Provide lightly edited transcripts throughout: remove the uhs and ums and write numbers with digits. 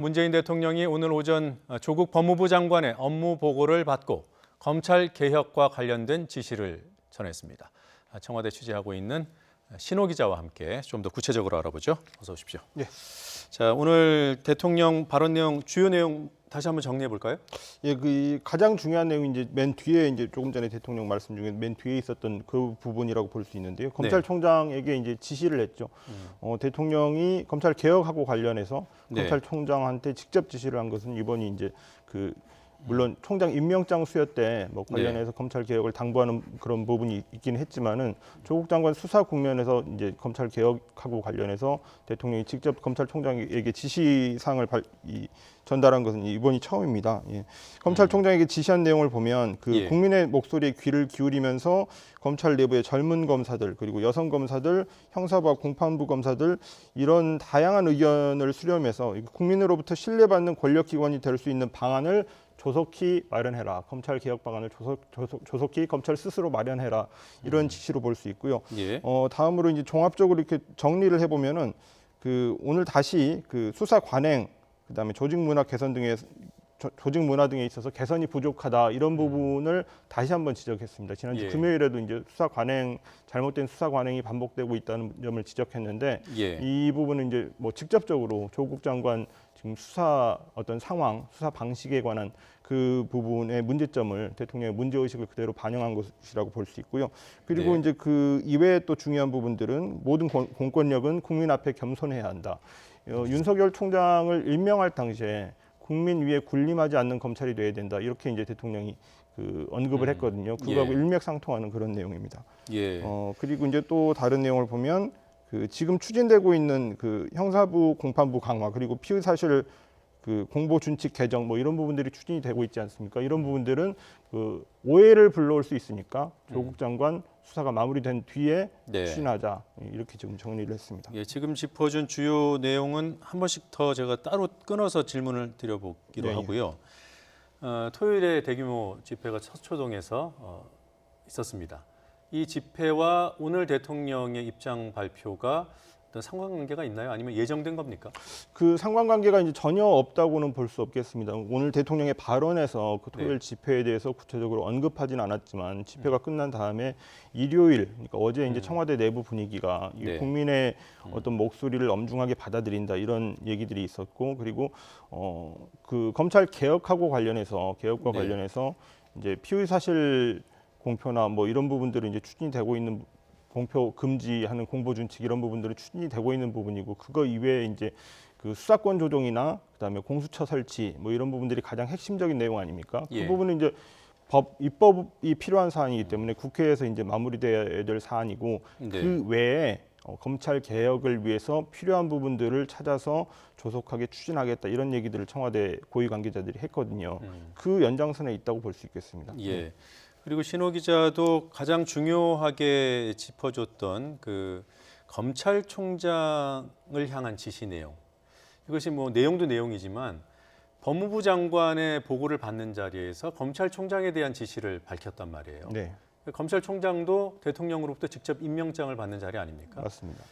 문재인 대통령이 오늘 오전 조국 법무부 장관의 업무 보고를 받고 검찰 개혁과 관련된 지시를 전했습니다. 청와대 취재하고 있는 신호 기자와 함께 좀 더 구체적으로 알아보죠. 어서 오십시오. 네. 자, 오늘 대통령 발언 내용, 주요 내용 다시 한번 정리해 볼까요? 예, 그 가장 중요한 내용이 이제 맨 뒤에 이제 조금 전에 대통령 말씀 중에 맨 뒤에 있었던 그 부분이라고 볼 수 있는데요. 검찰총장에게 이제 지시를 했죠. 대통령이 검찰 개혁하고 관련해서 검찰총장한테 직접 지시를 한 것은 이번이 이제 물론 총장 임명장 수여 때 뭐 관련해서 검찰 개혁을 당부하는 그런 부분이 있긴 했지만은 조국 장관 수사 국면에서 이제 검찰 개혁하고 관련해서 대통령이 직접 검찰총장에게 지시사항을 전달한 것은 이번이 처음입니다. 예. 검찰총장에게 지시한 내용을 보면 국민의 목소리에 귀를 기울이면서 검찰 내부의 젊은 검사들 그리고 여성 검사들, 형사부와 공판부 검사들 이런 다양한 의견을 수렴해서 국민으로부터 신뢰받는 권력기관이 될 수 있는 방안을 조속히 마련해라. 검찰 개혁 방안을 조속히 검찰 스스로 마련해라. 이런 지시로 볼 수 있고요. 다음으로 이제 종합적으로 이렇게 정리를 해보면은 오늘 다시 수사 관행, 그다음에 조직 문화 개선 등의 조직 문화 등에 있어서 개선이 부족하다 이런 부분을 다시 한번 지적했습니다. 지난주 금요일에도 이제 잘못된 수사 관행이 반복되고 있다는 점을 지적했는데 이 부분은 이제 뭐 직접적으로 조국 장관 지금 수사 어떤 상황, 수사 방식에 관한 그 부분의 문제점을 대통령의 문제의식을 그대로 반영한 것이라고 볼 수 있고요. 그리고 이제 그 이외에 또 중요한 부분들은 모든 공권력은 국민 앞에 겸손해야 한다. 윤석열 총장을 임명할 당시에 국민 위에 군림하지 않는 검찰이 돼야 된다. 이렇게 이제 대통령이 언급을 했거든요. 그거하고 일맥상통하는 그런 내용입니다. 그리고 이제 또 다른 내용을 보면 지금 추진되고 있는 형사부 공판부 강화 그리고 피의 사실 공보 준칙 개정 뭐 이런 부분들이 추진이 되고 있지 않습니까? 이런 부분들은 오해를 불러올 수 있으니까 조국 장관 수사가 마무리된 뒤에 추진하자 이렇게 지금 정리를 했습니다. 지금 짚어준 주요 내용은 한 번씩 더 제가 따로 끊어서 질문을 드려보기로 하고요. 토요일에 대규모 집회가 서초동에서 있었습니다. 이 집회와 오늘 대통령의 입장 발표가 어떤 상관관계가 있나요? 아니면 예정된 겁니까? 그 상관관계가 이제 전혀 없다고는 볼 수 없겠습니다. 오늘 대통령의 발언에서 토요일 집회에 대해서 구체적으로 언급하지는 않았지만 집회가 끝난 다음에 일요일, 그러니까 어제 이제 청와대 내부 분위기가 국민의 어떤 목소리를 엄중하게 받아들인다 이런 얘기들이 있었고 그리고 검찰 개혁과 관련해서 이제 피의 사실 공표나 뭐 이런 부분들은 이제 추진이 되고 있는 공표 금지하는 공보 준칙 이런 부분들은 추진이 되고 있는 부분이고 그거 이외에 이제 수사권 조정이나 그다음에 공수처 설치 뭐 이런 부분들이 가장 핵심적인 내용 아닙니까? 그 부분은 이제 입법이 필요한 사안이기 때문에 국회에서 이제 마무리돼야 될 사안이고 그 외에 검찰 개혁을 위해서 필요한 부분들을 찾아서 조속하게 추진하겠다 이런 얘기들을 청와대 고위 관계자들이 했거든요. 그 연장선에 있다고 볼 수 있겠습니다. 그리고 신호 기자도 가장 중요하게 짚어줬던 검찰총장을 향한 지시 내용. 이것이 뭐 내용도 내용이지만 법무부 장관의 보고를 받는 자리에서 검찰총장에 대한 지시를 밝혔단 말이에요. 검찰총장도 대통령으로부터 직접 임명장을 받는 자리 아닙니까? 맞습니다.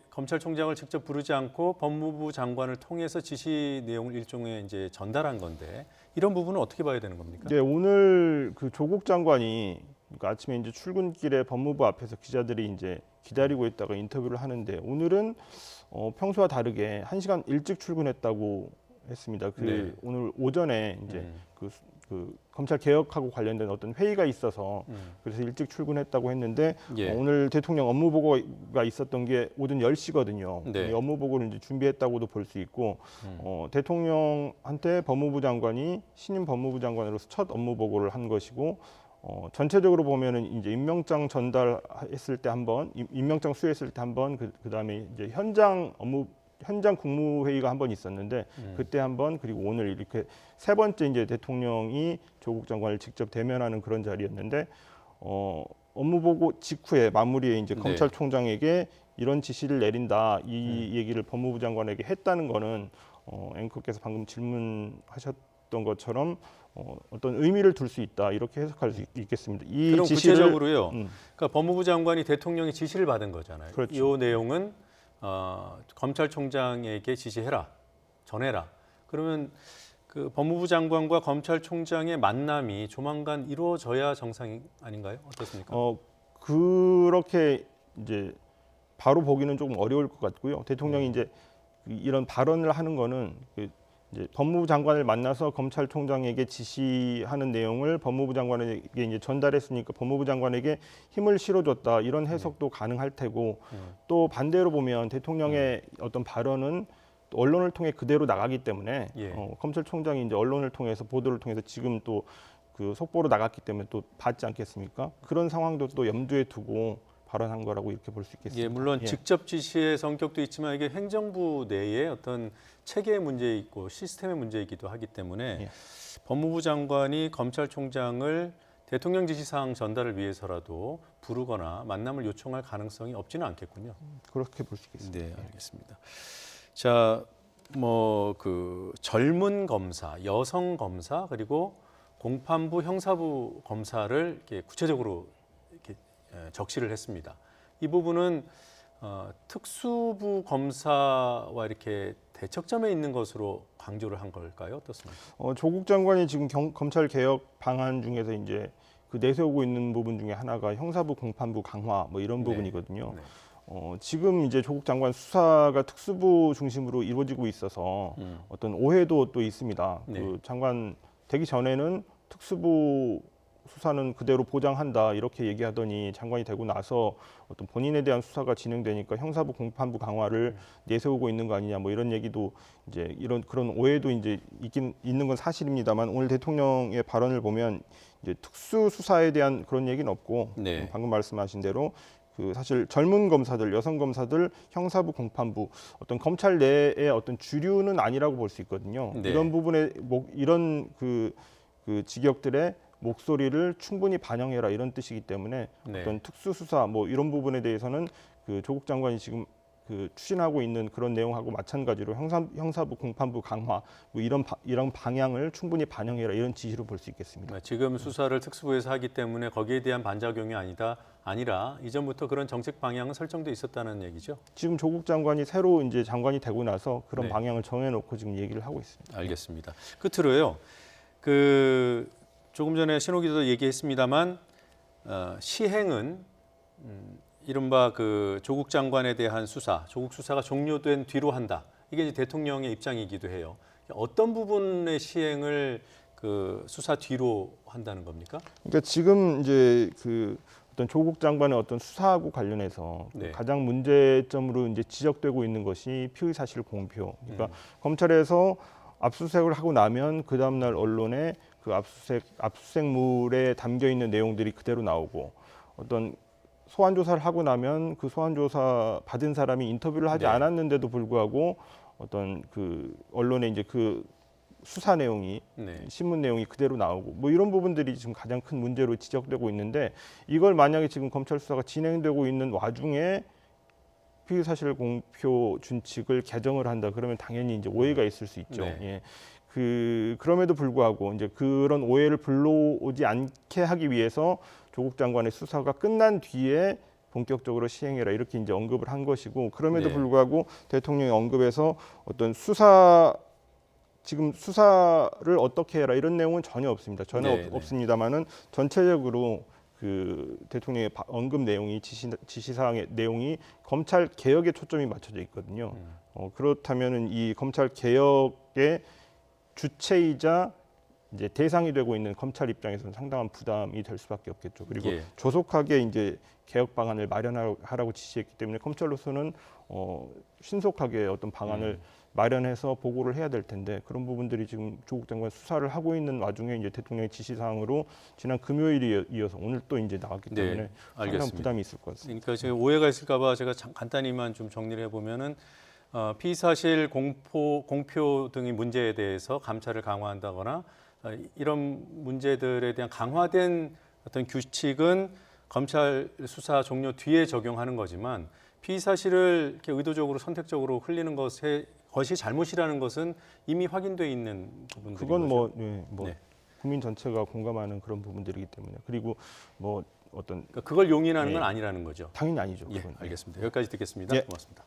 검찰총장을 직접 부르지 않고 법무부 장관을 통해서 지시 내용을 일종의 이제 전달한 건데 이런 부분은 어떻게 봐야 되는 겁니까? 오늘 조국 장관이 그러니까 아침에 이제 출근길에 법무부 앞에서 기자들이 이제 기다리고 있다가 인터뷰를 하는데 오늘은 평소와 다르게 1시간 일찍 출근했다고 했습니다. 오늘 오전에 이제 검찰 개혁하고 관련된 어떤 회의가 있어서 그래서 일찍 출근했다고 했는데 오늘 대통령 업무 보고가 있었던 게 오전 10시거든요. 이 업무 보고를 이제 준비했다고도 볼 수 있고 대통령한테 법무부 장관이 신임 법무부 장관으로서 첫 업무 보고를 한 것이고 전체적으로 보면은 이제 임명장 전달했을 때 한 번, 임명장 수여했을 때 한 번, 그다음에 이제 현장 국무회의가 한 번 있었는데 그때 한 번 그리고 오늘 이렇게 세 번째 이제 대통령이 조국 장관을 직접 대면하는 그런 자리였는데 업무 보고 직후에 마무리에 이제 검찰총장에게 이런 지시를 내린다 이 얘기를 법무부 장관에게 했다는 거는 앵커께서 방금 질문하셨던 것처럼 어떤 의미를 둘 수 있다 이렇게 해석할 수 있겠습니다. 이 그럼 지시를 구체적으로요. 그러니까 법무부 장관이 대통령이 지시를 받은 거잖아요. 그렇죠. 이 내용은 검찰총장에게 지시해라, 전해라. 그러면 그 법무부 장관과 검찰총장의 만남이 조만간 이루어져야 정상 아닌가요? 어떻습니까? 그렇게 이제 바로 보기는 조금 어려울 것 같고요. 대통령이 이제 이런 발언을 하는 거는 이제 법무부 장관을 만나서 검찰총장에게 지시하는 내용을 법무부 장관에게 이제 전달했으니까 법무부 장관에게 힘을 실어줬다 이런 해석도 가능할 테고 또 반대로 보면 대통령의 어떤 발언은 또 언론을 통해 그대로 나가기 때문에 예. 검찰총장이 이제 언론을 통해서 보도를 통해서 지금 또 그 속보로 나갔기 때문에 또 받지 않겠습니까? 그런 상황도 또 염두에 두고 발언한 거라고 이렇게 볼 수 있겠습니다. 예, 물론 예. 직접 지시의 성격도 있지만 이게 행정부 내에 어떤 체계의 문제 있고 시스템의 문제이기도 하기 때문에 예. 법무부 장관이 검찰총장을 대통령 지시사항 전달을 위해서라도 부르거나 만남을 요청할 가능성이 없지는 않겠군요. 그렇게 볼 수 있겠습니다. 네, 알겠습니다. 자, 뭐 그 젊은 검사, 여성 검사 그리고 공판부, 형사부 검사를 이렇게 구체적으로 이렇게 적시를 했습니다. 이 부분은 특수부 검사와 이렇게 대척점에 있는 것으로 강조를 한 걸까요? 어떻습니까? 조국 장관이 지금 검찰 개혁 방안 중에서 이제 그 내세우고 있는 부분 중에 하나가 형사부 공판부 강화 뭐 이런 부분이거든요. 네. 지금 이제 조국 장관 수사가 특수부 중심으로 이루어지고 있어서 어떤 오해도 또 있습니다. 네. 그 장관 되기 전에는 특수부 수사는 그대로 보장한다 이렇게 얘기하더니 장관이 되고 나서 어떤 본인에 대한 수사가 진행되니까 형사부 공판부 강화를 내세우고 있는 거 아니냐 뭐 이런 얘기도 이제 그런 오해도 이제 있는 건 사실입니다만 오늘 대통령의 발언을 보면 이제 특수 수사에 대한 그런 얘기는 없고 네. 방금 말씀하신 대로 그 사실 젊은 검사들, 여성 검사들, 형사부, 공판부 어떤 검찰 내의 어떤 주류는 아니라고 볼 수 있거든요. 네. 이런 부분에 이런 그 직역들의 목소리를 충분히 반영해라 이런 뜻이기 때문에 네. 어떤 특수 수사 뭐 이런 부분에 대해서는 그 조국 장관이 지금 그 추진하고 있는 그런 내용하고 마찬가지로 형사부 공판부 강화 뭐 이런 방향을 충분히 반영해라 이런 지시로 볼 수 있겠습니다. 지금 수사를 특수부에서 하기 때문에 거기에 대한 반작용이 아니라 이전부터 그런 정책 방향은 설정돼 있었다는 얘기죠. 지금 조국 장관이 새로 이제 장관이 되고 나서 그런 네. 방향을 정해놓고 지금 얘기를 하고 있습니다. 알겠습니다. 끝으로요. 그 조금 전에 신호 기자도 얘기했습니다만 시행은 이른바 그 조국 장관에 대한 수사, 조국 수사가 종료된 뒤로 한다. 이게 이제 대통령의 입장이기도 해요. 어떤 부분의 시행을 그 수사 뒤로 한다는 겁니까? 그러니까 지금 이제 그 어떤 조국 장관의 어떤 수사하고 관련해서 네. 가장 문제점으로 이제 지적되고 있는 것이 피의 사실 공표. 그러니까 검찰에서 압수수색을 하고 나면 그 다음 날 언론에 그 압수수색물에 담겨 있는 내용들이 그대로 나오고 어떤 소환 조사를 하고 나면 그 소환 조사 받은 사람이 인터뷰를 하지 네. 않았는데도 불구하고 어떤 그 언론에 이제 그 수사 내용이 네. 신문 내용이 그대로 나오고 뭐 이런 부분들이 지금 가장 큰 문제로 지적되고 있는데 이걸 만약에 지금 검찰 수사가 진행되고 있는 와중에 피의 사실 공표 준칙을 개정을 한다 그러면 당연히 이제 오해가 있을 수 있죠. 네. 예. 그럼에도 불구하고 이제 그런 오해를 불러오지 않게 하기 위해서 조국 장관의 수사가 끝난 뒤에 본격적으로 시행해라 이렇게 이제 언급을 한 것이고 그럼에도 네. 불구하고 대통령이 언급해서 어떤 지금 수사를 어떻게 해라 이런 내용은 전혀 없습니다. 전혀 네, 네. 없습니다만은 전체적으로 그 대통령의 언급 내용이 지시사항의 내용이 검찰 개혁에 초점이 맞춰져 있거든요. 그렇다면은 이 검찰 개혁의 주체이자 이제 대상이 되고 있는 검찰 입장에서는 상당한 부담이 될 수밖에 없겠죠. 그리고 예. 조속하게 이제 개혁 방안을 마련하라고 지시했기 때문에 검찰로서는 신속하게 어떤 방안을 마련해서 보고를 해야 될 텐데 그런 부분들이 지금 조국 장관 수사를 하고 있는 와중에 이제 대통령의 지시사항으로 지난 금요일에 이어서 오늘 또 이제 나왔기 때문에 네, 상당한 알겠습니다. 부담이 있을 것 같습니다. 그러니까 제가 오해가 있을까봐 제가 간단히만 좀 정리를 해보면은 피의사실 공표 등의 문제에 대해서 감찰을 강화한다거나 이런 문제들에 대한 강화된 어떤 규칙은 검찰 수사 종료 뒤에 적용하는 거지만 피의사실을 이렇게 의도적으로 선택적으로 흘리는 것이 잘못이라는 것은 이미 확인돼 있는 부분들인 그건 거죠. 뭐 네. 국민 전체가 공감하는 그런 부분들이기 때문에 그리고 뭐 어떤 그러니까 그걸 용인하는 네. 건 아니라는 거죠. 당연히 아니죠. 예, 그건. 알겠습니다. 여기까지 듣겠습니다. 예. 고맙습니다.